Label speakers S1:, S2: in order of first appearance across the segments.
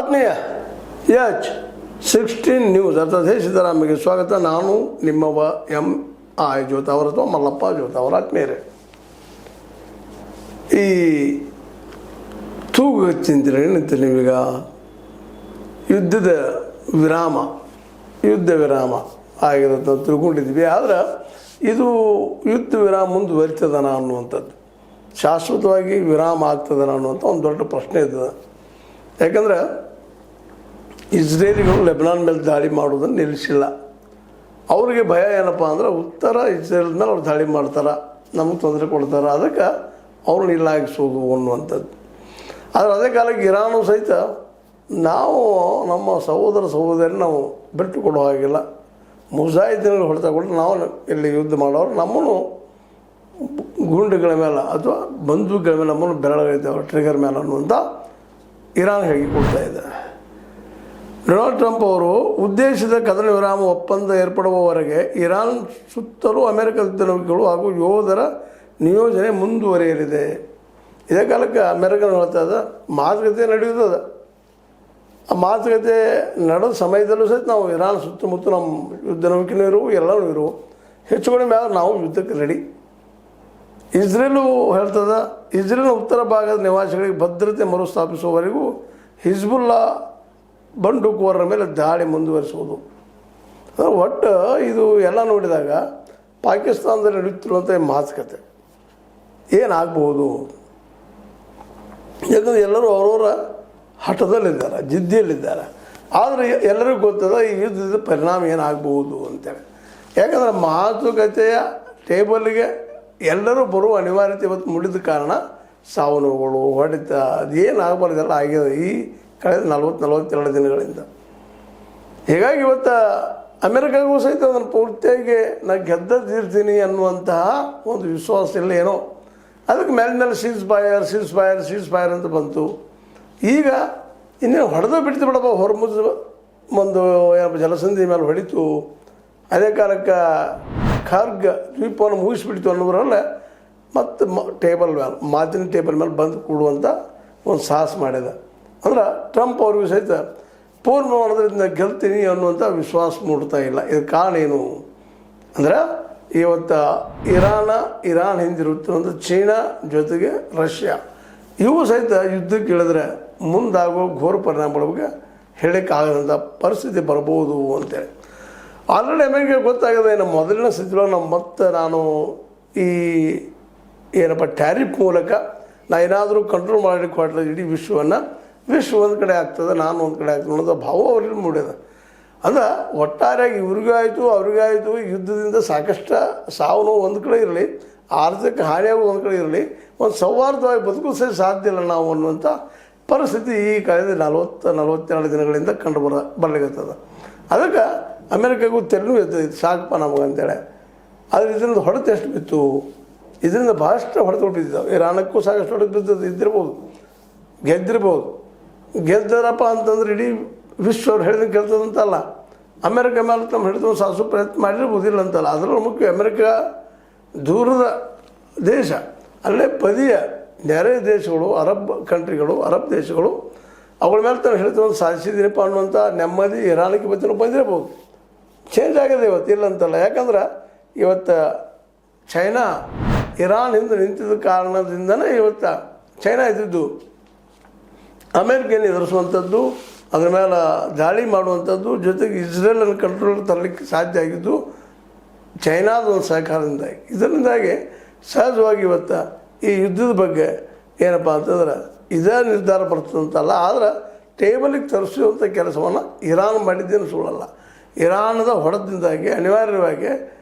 S1: ಆತ್ಮೀಯ H16 news ಅರ್ಥಾತ್ ಸಿದ್ದರಾಮಯ್ಯಗೆ ಸ್ವಾಗತ. ನಾನು ನಿಮ್ಮವ MI ಜೋತ ಅವರ ಅಥವಾ ಮಲ್ಲಪ್ಪ ಜೋತ ಅವರ ಆತ್ಮೀಯರೇ. ಈ ತೂಗು ಚಿಂತನೆ ಏನಂತ ನೀವೀಗ ಯುದ್ಧ ವಿರಾಮ ಆಗಿರೋದು ನಾವು ತಿಳ್ಕೊಂಡಿದ್ವಿ. ಆದರೆ ಇದು ಯುದ್ಧ ವಿರಾಮ ಮುಂದುವರಿತದನ ಅನ್ನುವಂಥದ್ದು, ಶಾಶ್ವತವಾಗಿ ವಿರಾಮ ಆಗ್ತದನ ಅನ್ನುವಂಥ ಒಂದು ದೊಡ್ಡ ಪ್ರಶ್ನೆ ಇರ್ತದೆ. ಯಾಕಂದ್ರೆ ಇಸ್ರೇಲಿಗಳು ಲೆಬನಾನ್ ಮೇಲೆ ದಾಳಿ ಮಾಡೋದನ್ನು ನಿಲ್ಲಿಸಿಲ್ಲ. ಅವರಿಗೆ ಭಯ ಏನಪ್ಪ ಅಂದ್ರೆ ಉತ್ತರ ಇಸ್ರೇಲ್ ಮೇಲೆ ಅವ್ರು ದಾಳಿ ಮಾಡ್ತಾರೆ, ನಮಗೆ ತೊಂದರೆ ಕೊಡ್ತಾರೆ, ಅದಕ್ಕೆ ಅವ್ರನ್ನ ಇಲ್ಲಾಗಿಸೋದು ಅನ್ನುವಂಥದ್ದು. ಆದರೆ ಅದೇ ಕಾಲಕ್ಕೆ ಇರಾನು ಸಹಿತ ನಾವು ನಮ್ಮ ಸಹೋದರಿ ನಾವು ಬಿಟ್ಟು ಕೊಡೋ ಹಾಗಿಲ್ಲ, ಮುಜಾಹಿದೀನ್ಗಳು ಹೊಡೆತ ಕೊಟ್ಟು ನಾವು ಇಲ್ಲಿ ಯುದ್ಧ ಮಾಡೋರು ನಮ್ಮನ್ನು ಗುಂಡುಗಳ ಮೇಲೆ ಅಥವಾ ಬಂದೂಕುಗಳ ಮೇಲೆ ನಮ್ಮನ್ನು ಬೆರಳಾಗೈತೆ ಟ್ರಿಗರ್ ಮೇಲೆ ಅನ್ನುವಂಥ ಇರಾನ್ ಹೇಳಿಕೊಡ್ತಾ ಇದೆ. ಡೊನಾಲ್ಡ್ ಟ್ರಂಪ್ ಅವರು ಉದ್ದೇಶಿತ ಕದನ ವಿರಾಮ ಒಪ್ಪಂದ ಏರ್ಪಡುವವರೆಗೆ ಇರಾನ್ ಸುತ್ತಲೂ ಅಮೆರಿಕ ಯುದ್ಧನೌಕೆಗಳು ಹಾಗೂ ಯೋಧರ ನಿಯೋಜನೆ ಮುಂದುವರಿಯಲಿದೆ. ಇದೇ ಕಾಲಕ್ಕೆ ಅಮೆರಿಕನ್ ಹೇಳ್ತಾ ಇದೆ ಮಾತುಕತೆ ನಡೆಯುತ್ತದೆ. ಆ ಮಾತುಕತೆ ನಡೆದ ಸಮಯದಲ್ಲೂ ಸಹಿತ ನಾವು ಇರಾನ್ ಸುತ್ತಮುತ್ತ ನಮ್ಮ ಯುದ್ಧನೌಕೆನೂ ಇರುವು, ಎಲ್ಲವೂ ಇರುವು, ಹೆಚ್ಚು ಕಡಿಮೆ ಆದ್ರೆ ನಾವು ಯುದ್ಧಕ್ಕೆ ರೆಡಿ. ಇಸ್ರೇಲು ಹೇಳ್ತದೆ ಇಸ್ರೇಲ್ನ ಉತ್ತರ ಭಾಗದ ನಿವಾಸಿಗಳಿಗೆ ಭದ್ರತೆ ಮರುಸ್ಥಾಪಿಸುವವರೆಗೂ ಹಿಜ್ಬುಲ್ಲಾ ಬಂದೂಕುವರರ ಮೇಲೆ ದಾಳಿ ಮುಂದುವರಿಸುವುದು. ಒಟ್ಟು ಇದು ಎಲ್ಲ ನೋಡಿದಾಗ ಪಾಕಿಸ್ತಾನದಲ್ಲಿ ನಡೆಯುತ್ತಿರುವಂಥ ಮಾತುಕತೆ ಏನಾಗ್ಬೋದು. ಯಾಕಂದರೆ ಎಲ್ಲರೂ ಅವರವರ ಹಠದಲ್ಲಿದ್ದಾರೆ, ಜಿದ್ದಿಯಲ್ಲಿದ್ದಾರೆ. ಆದರೆ ಎಲ್ಲರಿಗೂ ಗೊತ್ತದ ಈ ಯುದ್ಧದ ಪರಿಣಾಮ ಏನಾಗ್ಬೋದು ಅಂತೇಳಿ. ಯಾಕಂದರೆ ಮಾತುಕತೆಯ ಟೇಬಲ್ಗೆ ಎಲ್ಲರೂ ಬರುವ ಅನಿವಾರ್ಯತೆ ಇವತ್ತು ಮುಡಿದ ಕಾರಣ ಸಾವು ನೋವುಗಳು, ಹೊಡೆತ, ಅದೇನಾಗಬಾರ್ದೆಲ್ಲ ಆಗಿದೆ ಈ ಕಳೆದ 40-42 ದಿನಗಳಿಂದ. ಹೀಗಾಗಿ ಇವತ್ತು ಅಮೆರಿಕಾಗೂ ಸಹಿತ ಅದನ್ನು ಪೂರ್ತಿಯಾಗಿ ನಾನು ಗೆದ್ದಿರ್ತೀನಿ ಅನ್ನುವಂತಹ ಒಂದು ವಿಶ್ವಾಸ ಇಲ್ಲ ಏನೋ. ಅದಕ್ಕೆ ಮೇಲೆ ಸೀಸ್ ಫೈರ್ ಅಂತ ಬಂತು. ಈಗ ಇನ್ನೇನು ಹೊಡೆದು ಬಿಡ್ತು ಬಿಡಪ್ಪ, ಹೊರಮುಜ್ ಒಂದು ಜಲಸಂಧಿ ಮೇಲೆ ಹೊಡಿತು. ಅದೇ ಕಾಲಕ್ಕೆ ಖಾರ್ಗ್ ದ್ವೀಪವನ್ನು ಮುಗಿಸ್ಬಿಡ್ತು ಅನ್ನೋದ್ರಲ್ಲೇ ಮತ್ತು ಮಾತಿನ ಟೇಬಲ್ ಮೇಲೆ ಬಂದು ಕೂಡುವಂಥ ಒಂದು ಸಾಹಸ ಮಾಡಿದೆ. ಅಂದ್ರೆ ಟ್ರಂಪ್ ಅವ್ರಿಗೂ ಸಹಿತ ಪೂರ್ಣ ಮಾಡೋದ್ರಿಂದ ಗೆಲ್ತೀನಿ ಅನ್ನುವಂಥ ವಿಶ್ವಾಸ ಮೂಡ್ತಾ ಇಲ್ಲ. ಇದಕ್ಕೆ ಕಾರಣ ಏನು ಅಂದರೆ ಇವತ್ತು ಇರಾನ್ ಹಿಂದಿರುತ್ತಿರುವಂಥ ಚೀನಾ ಜೊತೆಗೆ ರಷ್ಯಾ ಇವು ಸಹಿತ ಯುದ್ಧಕ್ಕೆ ಇಳಿದ್ರೆ ಮುಂದಾಗೋ ಘೋರ ಪರಿಣಾಮಗಳ ಬಗ್ಗೆ ಹೇಳೋಕ್ಕಾಗದಂಥ ಪರಿಸ್ಥಿತಿ ಬರ್ಬೋದು ಅಂತೇಳಿ ಆಲ್ರೆಡಿ ಅಮೆರಿಕ ಗೊತ್ತಾಗಿದೆ. ನಮ್ಮ ಮೊದಲಿನ ಸ್ಥಿತಿಯೊಳಗೆ ನಾನು ಈ ಏನಪ್ಪ ಟ್ಯಾರಿಫ್ ಮೂಲಕ ಏನಾದರೂ ಕಂಟ್ರೋಲ್ ಮಾಡಲಿಕ್ಕೆ ಹೊರಟ್ರೆ ಇಡೀ ವಿಶ್ವ ಒಂದು ಕಡೆ ಆಗ್ತದೆ, ನಾನು ಒಂದು ಕಡೆ ಆಗ್ತದೆ ಅನ್ನೋದು ಭಾವ ಅವರಲ್ಲಿ ಮೂಡಿದೆ. ಅಂದ್ರೆ ಒಟ್ಟಾರೆಯಾಗಿ ಇವ್ರಿಗಾಯಿತು ಅವ್ರಿಗಾಯಿತು ಯುದ್ಧದಿಂದ ಸಾಕಷ್ಟು ಸಾವು ನೋವು ಒಂದು ಕಡೆ ಇರಲಿ, ಆರ್ಥಿಕ ಹಾನಿಯಾಗೋದು ಒಂದು ಕಡೆ ಇರಲಿ, ಒಂದು ಸೌಹಾರ್ದವಾಗಿ ಬದುಕಿಸೋ ಸಾಧ್ಯ ಇಲ್ಲ ನಾವು ಅನ್ನುವಂಥ ಪರಿಸ್ಥಿತಿ ಈ ಕಳೆದ 40-42 ದಿನಗಳಿಂದ ಕಂಡು ಬರ್ಲಿಕ್ಕತ್ತದ. ಅದಕ್ಕೆ ಅಮೆರಿಕಾಗೂ ತೆರಳು ಇರ್ತೈತಿ ಸಾಕಪ್ಪ ನಮಗಂತೇಳಿ. ಆದರೆ ಇದರಿಂದ ಹೊಡೆತ ಎಷ್ಟು ಬಿತ್ತು, ಇದರಿಂದ ಭಾಳಷ್ಟು ಹೊಡೆತ ಬಿದ್ದಿದ್ದಾವೆ. ಇರಾನಕ್ಕೂ ಸಾಕಷ್ಟು ಹೊಡೆತ ಬಿದ್ದದ್ದು ಇದ್ದಿರ್ಬೋದು, ಗೆದ್ದರಪ್ಪ ಅಂತಂದ್ರೆ ಇಡೀ ವಿಶ್ವ ಅವ್ರು ಹೇಳಿದಂಗೆ ಗೆಲ್ತದಂತಲ್ಲ. ಅಮೆರಿಕ ಮೇಲೆ ತಮ್ಮ ಹಿಡಿದು ಸಾಸು ಪ್ರಯತ್ನ ಮಾಡಿರ್ಬೋದಿಲ್ಲ ಅಂತಲ್ಲ. ಅದರಲ್ಲೂ ಮುಖ್ಯ ಅಮೆರಿಕ ದೂರದ ದೇಶ, ಅಲ್ಲೇ ಪದಿಯ ನೆರೆ ದೇಶಗಳು, ಅರಬ್ ದೇಶಗಳು ಅವುಗಳ ಮೇಲೆ ತಾನು ಹಿಡಿದು ಸಾಧಿಸಿದ್ದೀನಪ್ಪ ಅನ್ನುವಂಥ ನೆಮ್ಮದಿ ಇರಾನಕ್ಕೆ ಬಂದಿರಬಹುದು. ಚೇಂಜ್ ಆಗಿದೆ ಇವತ್ತು, ಇಲ್ಲ ಅಂತಲ್ಲ. ಯಾಕಂದ್ರೆ ಇವತ್ತು ಚೈನಾ ಇರಾನ್ ಹಿಂದೆ ನಿಂತಿದ್ದ ಕಾರಣದಿಂದನೇ ಇವತ್ತು ಚೈನಾ ಇದ್ದಿದ್ದು ಅಮೇರಿಕೆಯನ್ನು ಎದುರಿಸುವಂಥದ್ದು, ಅದರ ಮೇಲೆ ದಾಳಿ ಮಾಡುವಂಥದ್ದು, ಜೊತೆಗೆ ಇಸ್ರೇಲನ್ನು ಕಂಟ್ರೋಲ್ ತರಲಿಕ್ಕೆ ಸಾಧ್ಯ ಆಗಿದ್ದು ಚೈನಾದ ಒಂದು ಸಹಕಾರದಿಂದಾಗಿ. ಇದರಿಂದಾಗಿ ಸಹಜವಾಗಿ ಇವತ್ತು ಈ ಯುದ್ಧದ ಬಗ್ಗೆ ಏನಪ್ಪ ಅಂತಂದ್ರೆ ಇದೇ ನಿರ್ಧಾರ ಬರ್ತದಂತಲ್ಲ, ಆದರೆ ಟೇಬಲಿಗೆ ತರಿಸುವಂಥ ಕೆಲಸವನ್ನು ಇರಾನ್ ಮಾಡಿದ್ದೇನು ಸುಳ್ಳಲ್ಲ. ಇರಾನದ ಹೊಡೆತದಿಂದಾಗಿ ಅನಿವಾರ್ಯವಾಗಿ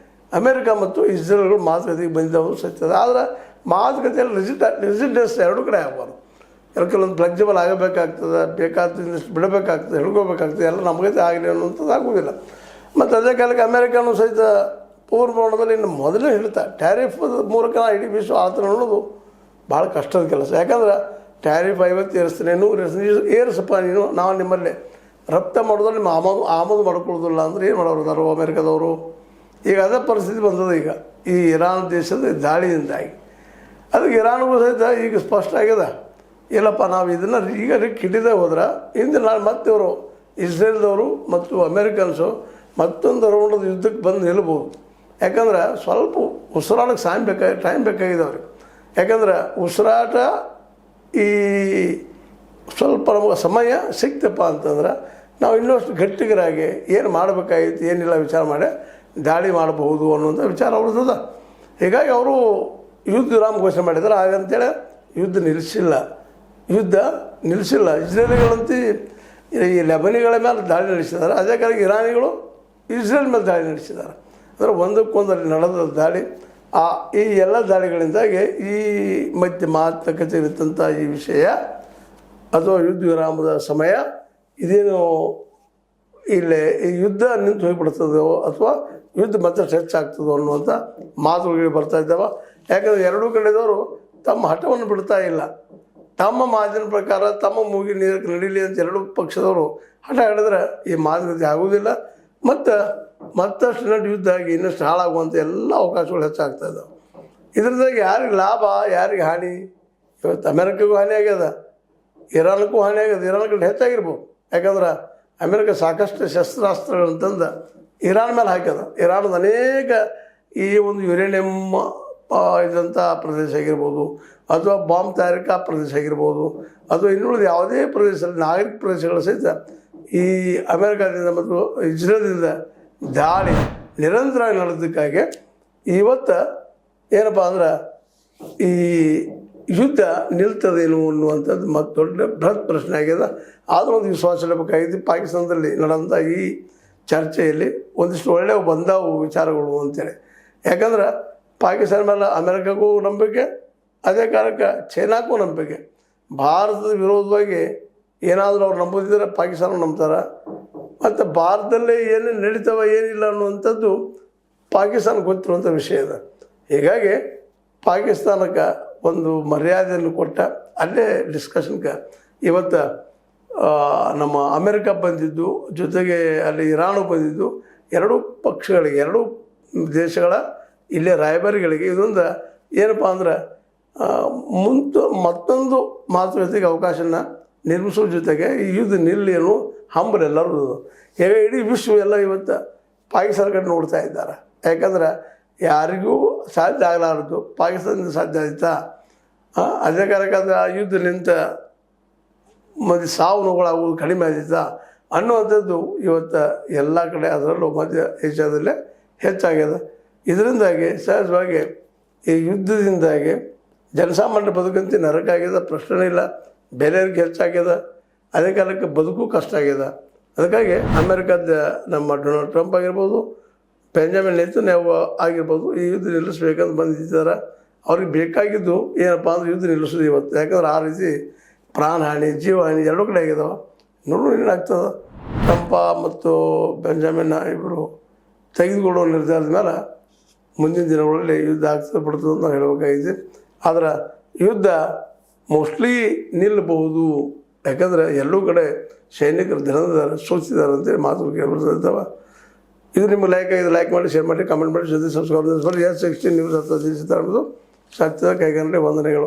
S1: ಅಮೆರಿಕ ಮತ್ತು ಇಸ್ರೇಲ್ಗಳು ಮಾತುಕತೆಗೆ ಬಂದಿದ್ದವು ಸತ್ಯದ. ಆದರೆ ಮಾತುಕತೆಯಲ್ಲಿ ರೆಸಿಡೆನ್ಸ್ ಎರಡೂ ಕಡೆ ಆಗಬಾರ್ದು. ಕೆಲವೊಂದು ಫ್ಲೆಕ್ಸಿಬಲ್ ಆಗಬೇಕಾಗ್ತದೆ, ಬೇಕಾದಷ್ಟು ಬಿಡಬೇಕಾಗ್ತದೆ, ಹಿಡ್ಕೋಬೇಕಾಗ್ತದೆ, ಎಲ್ಲ ನಮಗೈತೆ ಆಗಲಿ ಅನ್ನುವಂಥದ್ದು ಆಗೋದಿಲ್ಲ. ಮತ್ತು ಅದೇ ಕಾಲಕ್ಕೆ ಅಮೆರಿಕನೂ ಸಹಿತ ಪೂರ್ವದಲ್ಲಿ ಇನ್ನು ಮೊದಲೇ ಹೇಳ್ತಾ ಟ್ಯಾರಿಫ್ ಮೂಲಕ ಇಡೀ ವಿಶ್ವ ಆತನ ಅನ್ನೋದು ಭಾಳ ಕಷ್ಟದ ಕೆಲಸ. ಯಾಕಂದ್ರೆ ಟ್ಯಾರಿಫ್ 50 ಏರಿಸ್ತೀನಿ, 100 ಏರಿಸಪ್ಪ ನೀನು, ನಾವು ನಿಮ್ಮಲ್ಲಿ ರಫ್ತು ಮಾಡೋದ್ರಲ್ಲಿ ನಿಮ್ಮ ಆಮದು ಮಾಡ್ಕೊಳ್ಳೋದಿಲ್ಲ ಅಂದರೆ ಏನು ಮಾಡೋರು ಅಮೆರಿಕದವರು. ಈಗ ಅದೇ ಪರಿಸ್ಥಿತಿ ಬಂದದ ಈಗ ಈ ಇರಾನ್ ದೇಶದ ದಾಳಿಯಿಂದಾಗಿ. ಅದಕ್ಕೆ ಇರಾನ್ಗೂ ಸಹಿತ ಈಗ ಸ್ಪಷ್ಟ ಆಗ್ಯದ ಇಲ್ಲಪ್ಪ ನಾವು ಇದನ್ನು ಈಗ ಹಿಡಿದೇ ಹೋದ್ರೆ ಇಂದು ನಾಳೆ ಮತ್ತೆ ಇವರು ಇಸ್ರೇಲ್ದವರು ಮತ್ತು ಅಮೇರಿಕನ್ಸು ಮತ್ತೊಂದು ರೌಂಡ್ ಯುದ್ಧಕ್ಕೆ ಬಂದು ನಿಲ್ಬೋದು. ಯಾಕಂದ್ರೆ ಸ್ವಲ್ಪ ಉಸಿರಾಟಕ್ಕೆ ಟೈಮ್ ಬೇಕಾಗಿದೆ ಅವ್ರಿಗೆ. ಯಾಕಂದ್ರೆ ಉಸಿರಾಟ ಈ ಸ್ವಲ್ಪ ನಮಗೆ ಸಮಯ ಸಿಕ್ತಪ್ಪ ಅಂತಂದ್ರೆ ನಾವು ಇನ್ನಷ್ಟು ಗಟ್ಟಿಗರಾಗಿ ಏನು ಮಾಡಬೇಕಾಗಿತ್ತು ಏನಿಲ್ಲ ವಿಚಾರ ಮಾಡಿ ದಾಳಿ ಮಾಡಬಹುದು ಅನ್ನುವಂಥ ವಿಚಾರ ಅವ್ರದ್ದು. ಹೀಗಾಗಿ ಅವರು ಯುದ್ಧ ವಿರಾಮ ಘೋಷಣೆ ಮಾಡಿದ್ದಾರೆ. ಹಾಗಂತೇಳಿ ಯುದ್ಧ ನಿಲ್ಲಿಸಿಲ್ಲ. ಇಸ್ರೇಲಿಗಳಂತೂ ಈ ಲೆಬನಿಗಳ ಮೇಲೆ ದಾಳಿ ನಡೆಸಿದ್ದಾರೆ. ಅದೇ ಕಾರಣ ಇರಾನಿಗಳು ಇಸ್ರೇಲ್ ಮೇಲೆ ದಾಳಿ ನಡೆಸಿದ್ದಾರೆ. ಅಂದರೆ ಒಂದಕ್ಕೊಂದಲ್ಲಿ ನಡೆದ ದಾಳಿ. ಈ ಎಲ್ಲ ದಾಳಿಗಳಿಂದಾಗಿ ಈ ಮಧ್ಯೆ ಮಾತುಕತೆ ಇರುತ್ತಂಥ ಈ ವಿಷಯ ಅಥವಾ ಯುದ್ಧ ವಿರಾಮದ ಸಮಯ ಇದೇನು ಇಲ್ಲಿ ಈ ಯುದ್ಧ ನಿಂತು ಹೋಗಿಬಿಡ್ತದೋ ಅಥವಾ ಯುದ್ಧ ಮತ್ತೆ ಹೆಚ್ಚಾಗ್ತದೋ ಅನ್ನುವಂಥ ಮಾತುಗಳು ಬರ್ತಾ ಇದ್ದಾವೆ. ಯಾಕಂದರೆ ಎರಡೂ ಕಡೆದವರು ತಮ್ಮ ಹಠವನ್ನು ಬಿಡ್ತಾ ಇಲ್ಲ. ತಮ್ಮ ಮಾತಿನ ಪ್ರಕಾರ ತಮ್ಮ ಮೂಗಿ ನೀರಕ್ಕೆ ನಡೀಲಿ ಅಂತ ಎರಡೂ ಪಕ್ಷದವರು ಹಠ ಹಿಡಿದ್ರೆ ಈ ಮಾತುಕತೆ ಆಗುವುದಿಲ್ಲ. ಮತ್ತಷ್ಟು ನಡು ಯುದ್ಧ ಆಗಿ ಇನ್ನಷ್ಟು ಹಾಳಾಗುವಂಥ ಎಲ್ಲ ಅವಕಾಶಗಳು ಹೆಚ್ಚಾಗ್ತಾ ಇದ್ದಾವೆ. ಇದರದಾಗ ಯಾರಿಗೆ ಲಾಭ ಯಾರಿಗೆ ಹಾನಿ? ಇವತ್ತು ಅಮೆರಿಕಗೂ ಹಾನಿ ಆಗ್ಯದ, ಇರಾನ್ಗೂ ಹಾನಿ ಆಗ್ಯದ. ಇರಾನ್ಗಳು ಹೆಚ್ಚಾಗಿರ್ಬೋದು. ಯಾಕಂದ್ರೆ ಅಮೆರಿಕ ಸಾಕಷ್ಟು ಶಸ್ತ್ರಾಸ್ತ್ರಗಳಂತಂದು ಇರಾನ್ ಮೇಲೆ ಹಾಕ್ಯದ. ಇರಾನದ ಅನೇಕ ಈ ಒಂದು ಯುರೇನಿಯಮ್ ಇದಂಥ ಪ್ರದೇಶ ಆಗಿರ್ಬೋದು, ಅಥವಾ ಬಾಂಬ್ ತಯಾರಿಕಾ ಪ್ರದೇಶ ಆಗಿರ್ಬೋದು, ಅಥವಾ ಇನ್ನುಳಿದ ಯಾವುದೇ ಪ್ರದೇಶದಲ್ಲಿ ನಾಗರಿಕ ಪ್ರದೇಶಗಳ ಸಹಿತ ಈ ಅಮೆರಿಕದಿಂದ ಮತ್ತು ಇಸ್ರೇಲ್ದಿಂದ ದಾಳಿ ನಿರಂತರವಾಗಿ ನಡೆದಕ್ಕಾಗಿ ಇವತ್ತು ಏನಪ್ಪ ಅಂದ್ರೆ ಈ ಯುದ್ಧ ನಿಲ್ತದೇನು ಅನ್ನುವಂಥದ್ದು ಮತ್ತು ದೊಡ್ಡ ಬೃಹತ್ ಪ್ರಶ್ನೆ ಆಗ್ಯದ. ಆದರೂ ಒಂದು ವಿಶ್ವಾಸ ಇರಬೇಕಾಗಿದ್ದು ಪಾಕಿಸ್ತಾನದಲ್ಲಿ ನಡೆದಂಥ ಈ ಚರ್ಚೆಯಲ್ಲಿ ಒಂದಿಷ್ಟು ಒಳ್ಳೆಯ ಬಂದಾವು ವಿಚಾರಗಳು ಅಂತೇಳಿ. ಯಾಕಂದ್ರೆ ಪಾಕಿಸ್ತಾನ ಮೇಲೆ ಅಮೆರಿಕಕ್ಕೂ ನಂಬಿಕೆ, ಅದೇ ಕಾರಣಕ್ಕೆ ಚೈನಾಕ್ಕೂ ನಂಬಿಕೆ. ಭಾರತದ ವಿರೋಧವಾಗಿ ಏನಾದರೂ ಅವ್ರು ನಂಬೋದಿದ್ರೆ ಪಾಕಿಸ್ತಾನ ನಂಬ್ತಾರೆ. ಮತ್ತು ಭಾರತದಲ್ಲೇ ಏನೇನು ನಡೀತಾವ ಏನಿಲ್ಲ ಅನ್ನುವಂಥದ್ದು ಪಾಕಿಸ್ತಾನ ಗೊತ್ತಿರುವಂಥ ವಿಷಯ ಇದೆ. ಹೀಗಾಗಿ ಪಾಕಿಸ್ತಾನಕ್ಕೆ ಒಂದು ಮರ್ಯಾದೆಯನ್ನು ಕೊಟ್ಟ ಅಲ್ಲೇ ಡಿಸ್ಕಷನ್ಗೆ ಇವತ್ತು ನಮ್ಮ ಅಮೆರಿಕ ಬಂದಿದ್ದು, ಜೊತೆಗೆ ಅಲ್ಲಿ ಇರಾನು ಬಂದಿದ್ದು, ಎರಡೂ ಪಕ್ಷಗಳಿಗೆ ಎರಡೂ ದೇಶಗಳ ಇಲ್ಲೇ ರಾಯಭಾರಿಗಳಿಗೆ ಇದೊಂದು ಏನಪ್ಪ ಅಂದ್ರೆ ಮತ್ತೊಂದು ಮಾತುಕತೆಗೆ ಅವಕಾಶನ ನಿರ್ಮಿಸೋ ಜೊತೆಗೆ ಈ ಯುದ್ಧ ನಿಲ್ಲಿ ಅನ್ನೋ ಹಂಬಲ ಎಲ್ಲರೂ ಈಗ ಇಡೀ ವಿಶ್ವ ಎಲ್ಲ ಇವತ್ತು ಪಾಕಿಸ್ತಾನ ಕಡೆ ನೋಡ್ತಾ ಇದ್ದಾರೆ. ಯಾಕಂದ್ರೆ ಯಾರಿಗೂ ಸಾಧ್ಯ ಆಗಲಾರದು, ಪಾಕಿಸ್ತಾನದಿಂದ ಸಾಧ್ಯ ಆಯ್ತಾ? ಅದೇ ಕಾರಣಕ್ಕೆ ಆ ಯುದ್ಧ ನಿಂತ ಮತ್ತು ಸಾವು ನೋವುಗಳಾಗುವುದು ಕಡಿಮೆ ಆದೀತಾ ಅನ್ನುವಂಥದ್ದು ಇವತ್ತು ಎಲ್ಲ ಕಡೆ, ಅದರಲ್ಲೂ ಮಧ್ಯ ಏಷ್ಯಾದಲ್ಲೇ ಹೆಚ್ಚಾಗ್ಯದ. ಇದರಿಂದಾಗಿ ಸಹಜವಾಗಿ ಈ ಯುದ್ಧದಿಂದಾಗಿ ಜನಸಾಮಾನ್ಯರ ಬದುಕಂತೆ ನರಕ ಆಗ್ಯದ, ಪ್ರಶ್ನೆ ಇಲ್ಲ. ಬೆಲೆಯರಿಗೆ ಹೆಚ್ಚಾಗ್ಯದ, ಅದೇ ಕಾಲಕ್ಕೆ ಬದುಕು ಕಷ್ಟ ಆಗ್ಯದ. ಅದಕ್ಕಾಗಿ ಅಮೆರಿಕದ ನಮ್ಮ ಡೊನಾಲ್ಡ್ ಟ್ರಂಪ್ ಆಗಿರ್ಬೋದು, ಬೆಂಜಮಿನ್ ನೆತನ್ಯಾಹು ಆಗಿರ್ಬೋದು, ಈ ಯುದ್ಧ ನಿಲ್ಲಿಸ್ಬೇಕಂತ ಬಂದಿದ್ದಾರೆ. ಅವ್ರಿಗೆ ಬೇಕಾಗಿದ್ದು ಏನಪ್ಪ ಅಂದ್ರೆ ಯುದ್ಧ ನಿಲ್ಲಿಸೋದು ಇವತ್ತು. ಯಾಕಂದ್ರೆ ಆ ರೀತಿ ಪ್ರಾಣಹಾನಿ ಜೀವಹಾನಿ ಎರಡೂ ಕಡೆ ಆಗಿದಾವೆ. ನೋಡೋಣ ಏನಾಗ್ತದೆ. ಟ್ರಂಪ ಮತ್ತು ಬೆಂಜಮಿನ್ ಇಬ್ಬರು ತೆಗೆದುಕೊಳ್ಳುವ ನಿರ್ಧಾರದ ಮೇಲೆ ಮುಂದಿನ ದಿನಗಳಲ್ಲಿ ಯುದ್ಧ ಆಗ್ತದೆ ಬಿಡ್ತದೆ ಅಂತ ನಾವು ಹೇಳಬೇಕಾಗಿದೆ. ಆದರೆ ಯುದ್ಧ ಮೋಸ್ಟ್ಲಿ ನಿಲ್ಲಬಹುದು. ಯಾಕಂದರೆ ಎಲ್ಲೂ ಕಡೆ ಸೈನಿಕರು ದಿನದಿದ್ದಾರೆ, ಸೋಚಿದ್ದಾರೆ ಅಂತೇಳಿ ಮಾತು ಕೇಳಿರ್ತಾವೆ. ಇದು ನಿಮಗೆ ಲೈಕ್ ಆಗಿದೆ, ಲೈಕ್ ಮಾಡಿ, ಶೇರ್ ಮಾಡಿ, ಕಮೆಂಟ್ ಮಾಡಿ, ಜೊತೆ ಸಬ್ಸ್ಕ್ರೈಬ್ ಮಾಡಿ. S16 ನ್ಯೂಸ್ ಅಂತ ತಿಳಿಸುತ್ತಾ ಇರೋದು ಸತ್ಯದ ಕೈಗನ್ನಡಿ ವಂದನೆಗಳು.